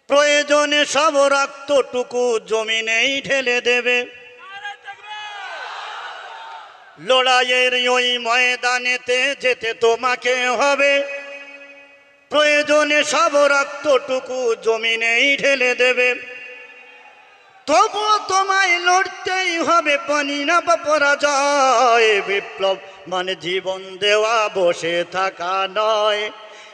প্রয়োজনে সব রক্তটুকু জমিনেই ঢেলে দেবে। লড়াইয়ের ওই ময়দানেতে যেতে তোমাকে হবে, প্রয়োজনে সব রক্তটুকু জমিনেই ঢেলে দেবে। তবুও তোমায় লড়তেই হবে, পানি না বা পরাজয়। বিপ্লব মানে জীবন দেওয়া, বসে থাকা নয়।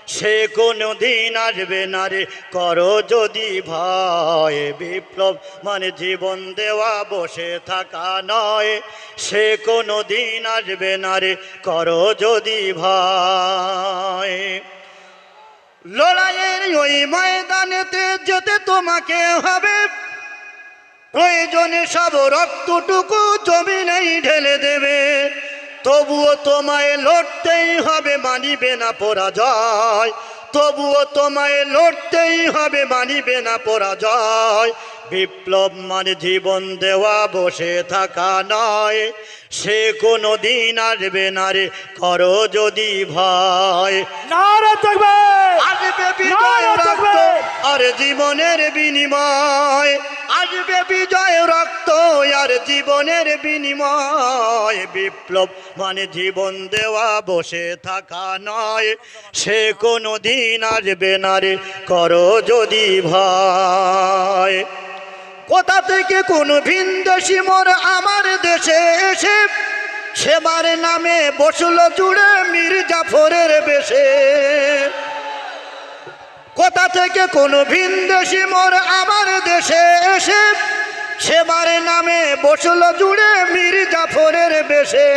সে কোনো দিন আসবে না রে, করো যদি ভয়। বিপ্লব মানে জীবন দেওয়া, বসে থাকা নয়। সে কোনো দিন আসবে না রে, করো যদি ভয়। লড়াইয়ের ওই ময়দানেতে যেতে তোমাকে হবে, প্রয়োজনে সব রক্তটুকু জমিনেই ঢেলে দেবে। তবুও তোমায় লড়তেই হবে, মানিবে না পরাজয়। তবুও তোমায় লড়তেই হবে, মানিবে না পরাজয়। বিপ্লব মানে জীবন দেওয়া, বসে থাকা নয়। সে কোনো দিন আসবে না রে, করো যদি ভয়। নারে তাকবীর! আসবে বিজয় রক্ত আর জীবনের বিনিময়। আসবে বিজয় রক্ত আর জীবনের বিনিময়। বিপ্লব মানে জীবন দেওয়া, বসে থাকা নয়। সে কোনো দিন আসবে না রে, করো যদি ভয়। কোথা থেকে কোন ভিনদেশি মোর আমার দেশে এসে সেবার নামে বসলো জুড়ে মীর জাফরের বেশে। কোথা থেকে কোন ভিনদেশি মোর আমার দেশে এসে সেবার নামে বসলো জুড়ে মীর জাফরের বেশে।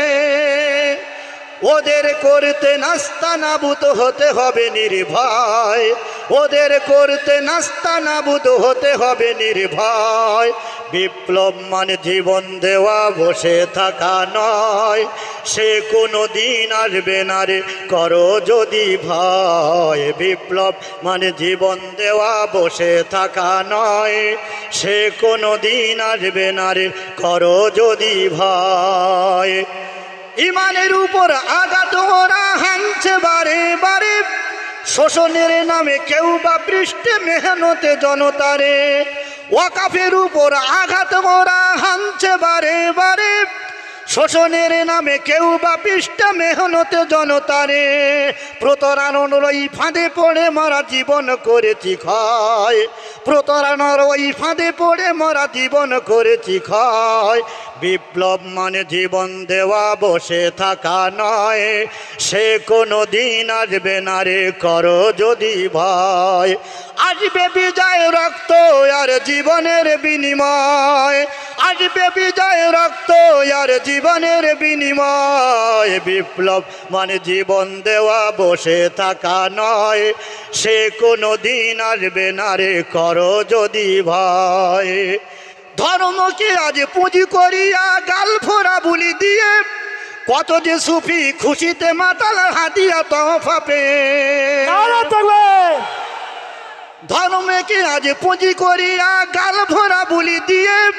ওদের করতে নাস্তা নাবুদ হতে হবে নির্ভয়। ওদের করতে নাস্তা নাবুদ হতে হবে নির্ভয়। বিপ্লব মানে জীবন দেওয়া, বসে থাকা নয়। সে কোনো দিন আসবে না রে, করো যদি ভয়। বিপ্লব মানে জীবন দেওয়া, বসে থাকা নয়। সে কোনো দিন আসবে না রে, করো যদি ভয়। ইমানের উপর আঘাত ওরা হানছে বারে বারে, শোষণের নামে কেউ বা পৃষ্ঠে মেহনতে জনতারে। ওয়াকাফের উপর আঘাত ওরা হানছে বারে বারে, শোষণের নামে কেউ বা পৃষ্ঠে মেহনতে জনতারে। প্রতারণার ওই ফাঁদে পড়ে মারা জীবন করেছি ক্ষয়। প্রতারণার ওই ফাঁদে পড়ে মারা জীবন করেছি ক্ষয়। বিপ্লব মানে জীবন দেওয়া, বসে থাকা নয়। সে কোনো দিন আসবে না রে, করো যদি ভয়। আসবে বিজয় রক্ত আর জীবনের বিনিময়। আসবে বিজয় রক্ত আর জীবনের বিনিময়। বিপ্লব মানে জীবন দেওয়া, বসে থাকা নয়। সে কোনো দিন আসবে না রে, করো যদি ভয়। ধর্মকে আজ পুঁজি করিয়া গাল ফোরা বুলি দিয়ে, কত যে সুফি খুশিতে মাতাল হাতিয়া তহফা পেয়ে। নারে তাকবীর! ধর্মকে আজ পুঁজি করিয়া গাল ভরা বুলি দিয়ে,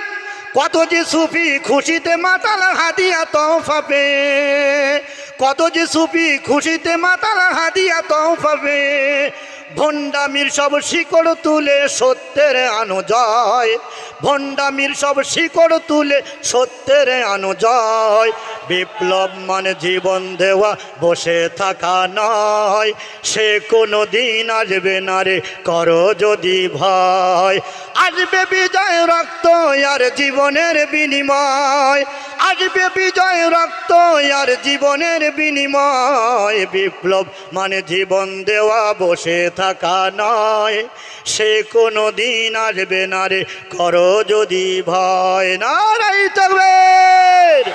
কত যে সুফি খুশিতে মাতাল হাতিয়া তহফা পেয়ে। কত যে সুফি খুশিতে মাতাল হাতিয়া তহফা পেয়ে। ভণ্ডামির সব শিকড় তুলে সত্যের আনো জয়। ভণ্ডামির সব শিকড় তুলে সত্যের আনো জয়। বিপ্লব মানে জীবন দেওয়া, বসে থাকা নয়। সে কোনো দিন আসবে না রে, করো যদি ভয়। আসবে বিজয় রক্ত আর জীবনের বিনিময়। আসবে বিজয় রক্ত আর জীবনের বিনিময়। বিপ্লব মানে জীবন দেওয়া, বসে থাকা নয়। সে কোনো দিন আসবে না রে, করো যদি ভয়। নারে তাকবীর!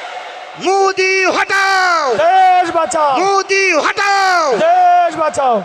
মোদি হটাও! দেশ বাঁচাও! মোদি হটাও! দেশ বাঁচাও!